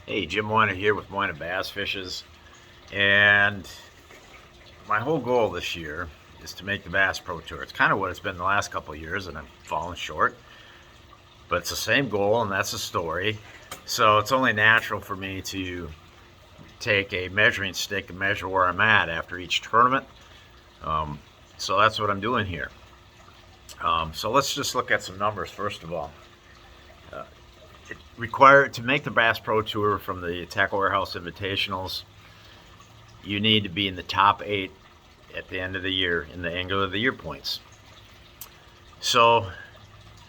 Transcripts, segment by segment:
Hey, Jim Moyna here with Moyna Bass Fishes, and my whole goal this year is to make the Bass Pro Tour. It's kind of what it's been the last couple of years, and I've fallen short, but it's the same goal, and that's the story. So it's only natural for me to take a measuring stick and measure where I'm at after each tournament. Um, so that's what I'm doing here. So let's just look at some numbers first of all. Required to make the Bass Pro Tour from the Tackle Warehouse Invitationals, you need to be in the top 8 at the end of the year in the Angler of the Year points. So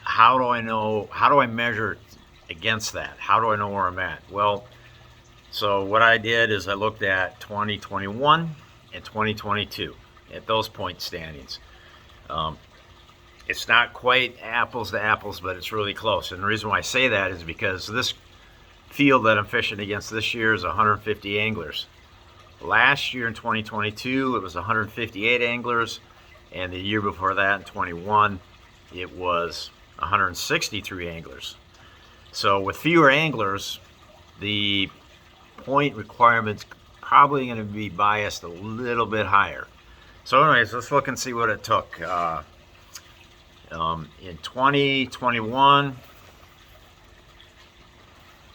how do I know, how do I measure against that? How do I know where I'm at? Well, so what I did is I looked at 2021 and 2022 at those point standings. It's not quite apples to apples, but it's really close. And the reason why I say that is because this field that I'm fishing against this year is 150 anglers. Last year in 2022, it was 158 anglers, and the year before that in 21, it was 163 anglers. So with fewer anglers, the point requirement's probably going to be biased a little bit higher. So anyways, let's look and see what it took. In 2021,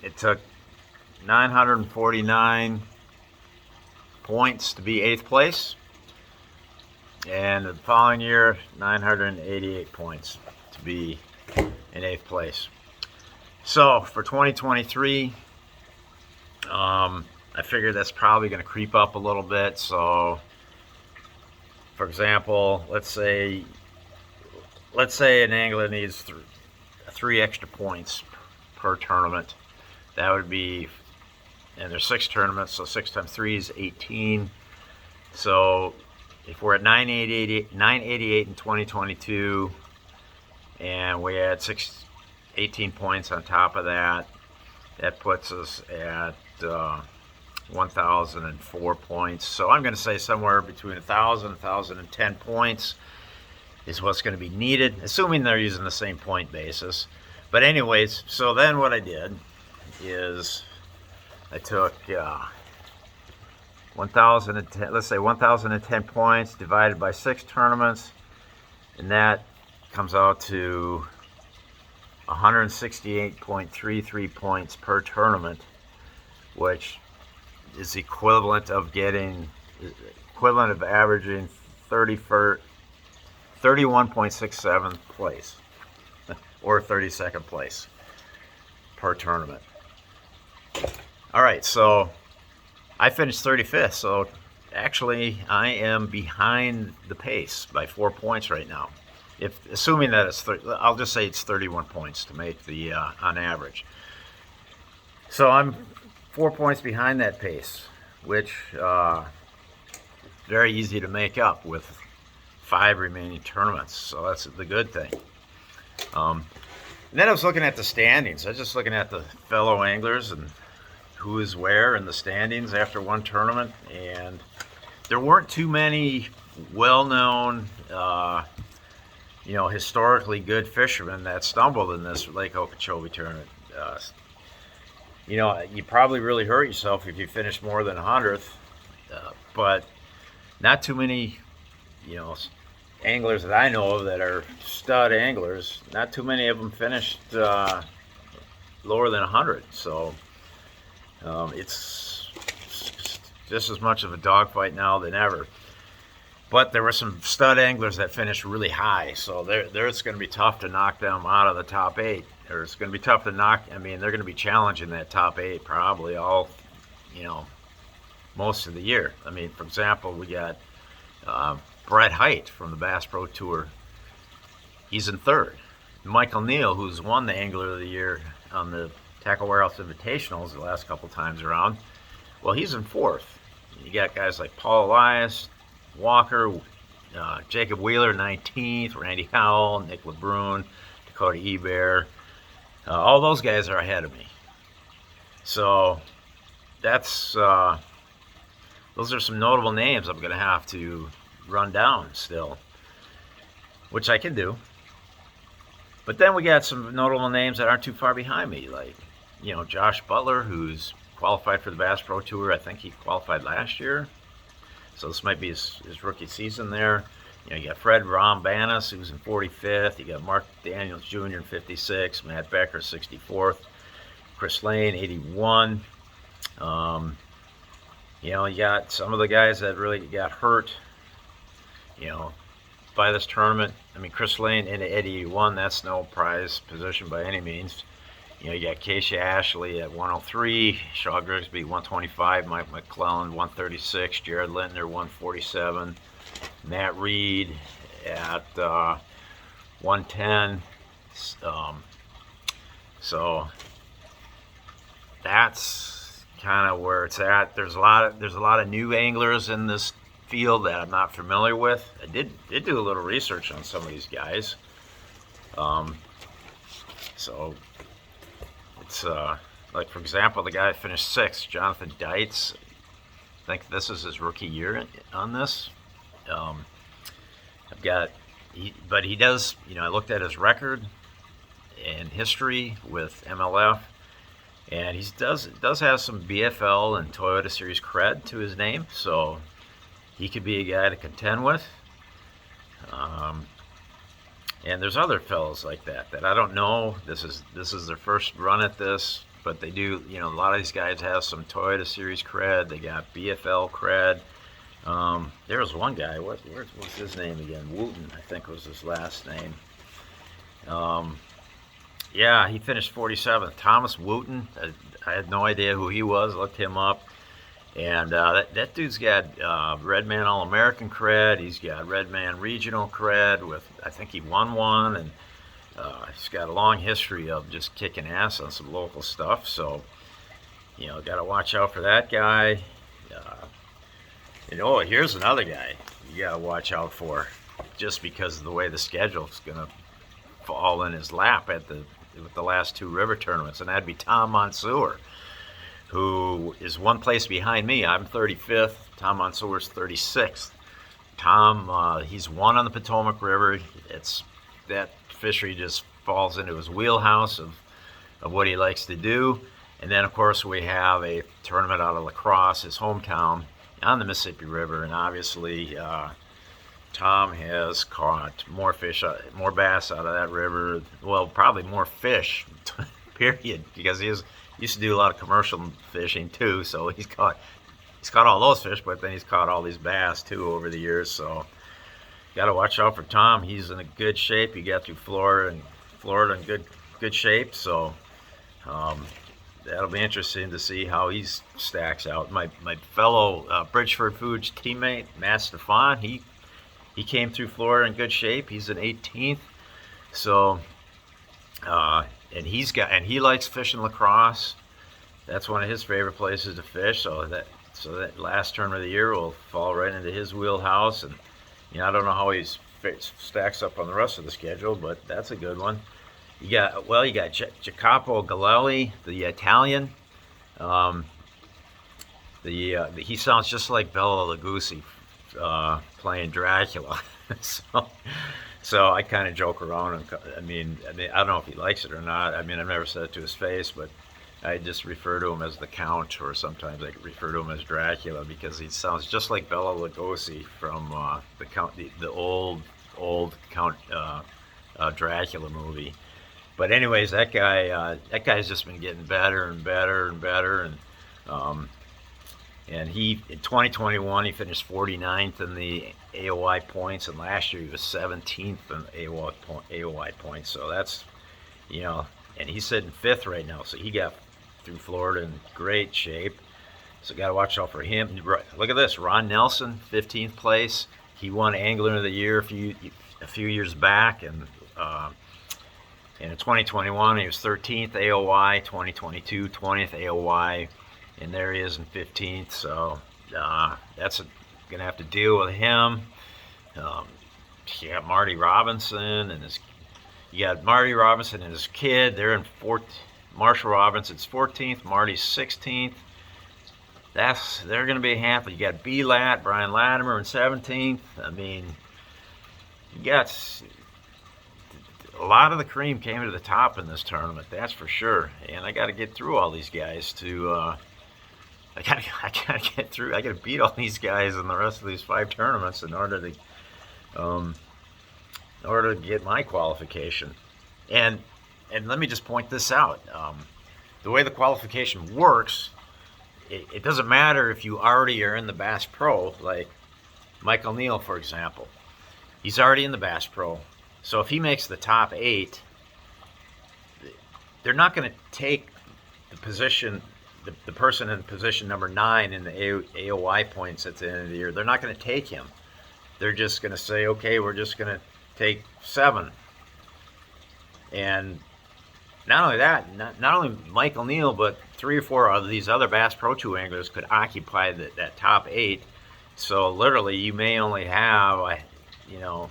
it took 949 points to be 8th place, and the following year 988 points to be in 8th place. So for 2023, I figured that's probably going to creep up a little bit. So for example, let's say an angler needs three extra points per tournament. That would be, and there's 6 tournaments, so 6 times 3 is 18. So if we're at 988 in 2022, and we add 18 points on top of that, that puts us at 1,004 points. So I'm going to say somewhere between 1,000 and 1,010 points is what's going to be needed, assuming they're using the same point basis. But anyways, so then what I did is I took 1,010, let's say 1,010 points divided by 6 tournaments, and that comes out to 168.33 points per tournament, which is equivalent of averaging 31.67th place or 32nd place per tournament. All right, so I finished 35th, so actually I am behind the pace by 4 points right now. Assuming that it's I'll just say it's 31 points to make the on average. So I'm 4 points behind that pace, which very easy to make up with 5 remaining tournaments. So that's the good thing. And then I was looking at the standings. I was just looking at the fellow anglers and who is where in the standings after one tournament, and there weren't too many well-known, historically good fishermen that stumbled in this Lake Okeechobee tournament. You probably really hurt yourself if you finished more than 100th, but not too many, anglers that I know of that are stud anglers, not too many of them finished lower than 100. So it's just as much of a dogfight now than ever. But there were some stud anglers that finished really high, so it's going to be tough to knock them out of the top 8. Or it's going to be tough to knock. I mean, they're going to be challenging that top 8 probably all, most of the year. I mean, for example, we got Brett Height from the Bass Pro Tour. He's in 3rd. Michael Neal, who's won the Angler of the Year on the Tackle Warehouse Invitationals the last couple times around, well, he's in 4th. You got guys like Paul Elias, Walker, Jacob Wheeler, 19th, Randy Howell, Nick LeBrun, Dakota Ebert. All those guys are ahead of me. So those are some notable names I'm going to have to run down still, which I can do. But then we got some notable names that aren't too far behind me, like Josh Butler, who's qualified for the Bass Pro Tour. I think he qualified last year. So this might be his rookie season there. You got Fred Rombanis, who's in 45th. You got Mark Daniels Jr. in 56. Matt Becker, 64th. Chris Lane, 81. You got some of the guys that really got hurt, by this tournament. I mean, Chris Lane in 81, that's no prize position by any means. You got Casey Ashley at 103, Shaw Grigsby 125, Mike McClellan 136, Jared Lintner 147, Matt Reed at 110. So that's kind of where it's at. There's a lot of new anglers in this field that I'm not familiar with. I did do a little research on some of these guys. So it's like, for example, the guy that finished 6th, Jonathan Dietz. I think this is his rookie year on this. But he does, I looked at his record and history with MLF, and he does have some BFL and Toyota Series cred to his name, so he could be a guy to contend with. And there's other fellows like that I don't know. This is their first run at this, but they do, a lot of these guys have some Toyota Series cred. They got BFL cred. There was one guy, what's his name again? Wooten, I think was his last name. Yeah, he finished 47th. Thomas Wooten. I had no idea who he was. Looked him up. And that dude's got Redman All-American cred. He's got Redman Regional cred with, I think he won one, and he's got a long history of just kicking ass on some local stuff. So, got to watch out for that guy. Here's another guy you got to watch out for, just because of the way the schedule's going to fall in his lap with the last 2 river tournaments, and that'd be Tom Mansour, who is one place behind me. I'm 35th. Tom Mansour's 36th. Tom, he's won on the Potomac River. That fishery just falls into his wheelhouse of what he likes to do. And then, of course, we have a tournament out of La Crosse, his hometown, on the Mississippi River. And obviously, Tom has caught more bass out of that river. Well, probably more fish, period, because he used to do a lot of commercial fishing too, so he's caught all those fish, but then he's caught all these bass too over the years. So got to watch out for Tom. He's in a good shape. He got through Florida in good shape. So that'll be interesting to see how he stacks out. My fellow Bridgeford Foods teammate Matt Stefan, he came through Florida in good shape. He's an 18th. So. And he likes fishing La Crosse. That's one of his favorite places to fish. So that last tournament of the year will fall right into his wheelhouse. And I don't know how he stacks up on the rest of the schedule, but that's a good one. You got Jacopo Galelli, the Italian. He sounds just like Bela Lugosi playing Dracula. So I kind of joke around. I mean, I don't know if he likes it or not. I mean, I've never said it to his face, but I just refer to him as the Count, or sometimes I refer to him as Dracula, because he sounds just like Bela Lugosi from the Count, the old Count Dracula movie. But anyways, that guy's just been getting better and better and better, and he, in 2021, he finished 49th in the AOI points, and last year he was 17th in AOI points. So that's, and he's sitting 5th right now. So he got through Florida in great shape. So got to watch out for him. Look at this, Ron Nelson, 15th place. He won Angler of the Year a few years back, and in 2021 he was 13th AOI, 2022 20th AOI. And there he is in 15th, so that's going to have to deal with him. You got Marty Robinson and his kid. They're in 4th. Marshall Robinson's 14th, Marty's 16th. They're going to be a handful. You got Brian Latimer in 17th. I mean, you got a lot of the cream came to the top in this tournament, that's for sure. And I got to get through all these guys to I gotta get through. I gotta beat all these guys in the rest of these 5 tournaments in order to get my qualification. And let me just point this out. The way the qualification works, it doesn't matter if you already are in the Bass Pro, like Michael Neal, for example. He's already in the Bass Pro. So if he makes the top 8, they're not going to take the position, the person in position number 9 in the AOY points at the end of the year. They're not going to take him. They're just going to say, okay, we're just going to take 7. And not only that, not only Michael Neal, but 3 or 4 of these other Bass Pro Tour anglers could occupy that top 8. So literally, you may only have, 4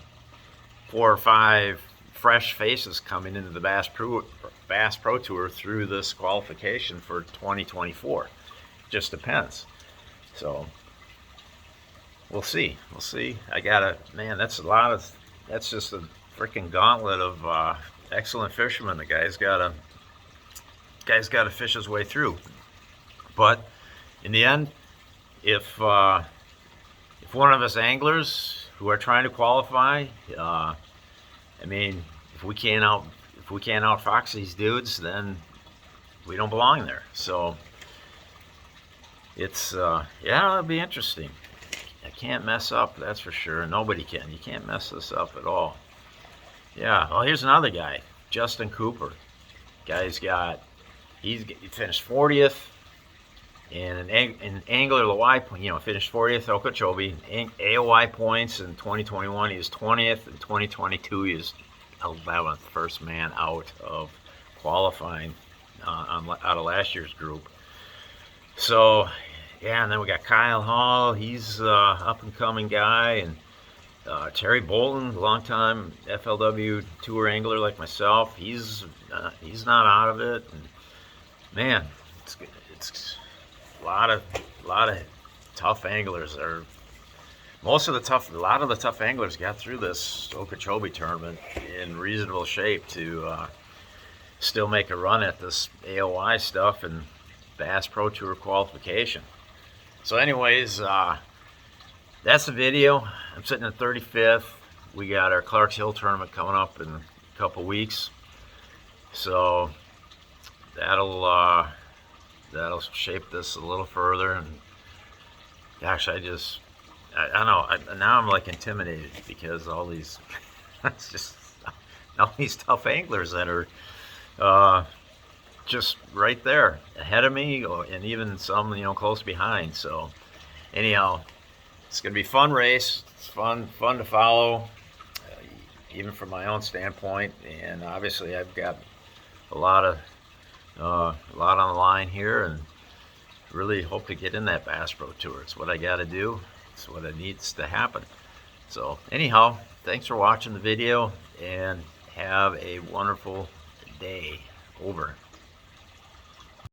or 5 fresh faces coming into the Bass Pro Tour through this qualification for 2024. Just depends. So we'll see. We'll see. That's just a freaking gauntlet of excellent fishermen. The guy's got to fish his way through. But in the end, if one of us anglers who are trying to qualify, if we can't outfox these dudes, then we don't belong there. So it'll be interesting. I can't mess up, that's for sure. Nobody can. You can't mess this up at all. Yeah. Well, here's another guy, Justin Cooper. He finished 40th. And an angler LY, finished 40th Okeechobee. AOY points in 2021, he was 20th. In 2022, he was 11th, first man out of qualifying out of last year's group. So, yeah, and then we got Kyle Hall. He's up and coming guy, and Terry Bolton, longtime FLW tour angler like myself. He's not out of it. And man, it's a lot of tough anglers. A lot of the tough anglers got through this Okeechobee tournament in reasonable shape to still make a run at this AOY stuff and Bass Pro Tour qualification. So anyways, that's the video. I'm sitting at 35th. We got our Clark's Hill tournament coming up in a couple weeks. So that'll shape this a little further. And gosh, I don't know. Now I'm like intimidated because all these tough anglers that are just right there ahead of me, and even some close behind. So anyhow, it's gonna be a fun race. It's fun to follow, even from my own standpoint. And obviously, I've got a lot on the line here, and really hope to get in that Bass Pro Tour. It's what I got to do. It's what it needs to happen. So anyhow, thanks for watching the video, and have a wonderful day. Over.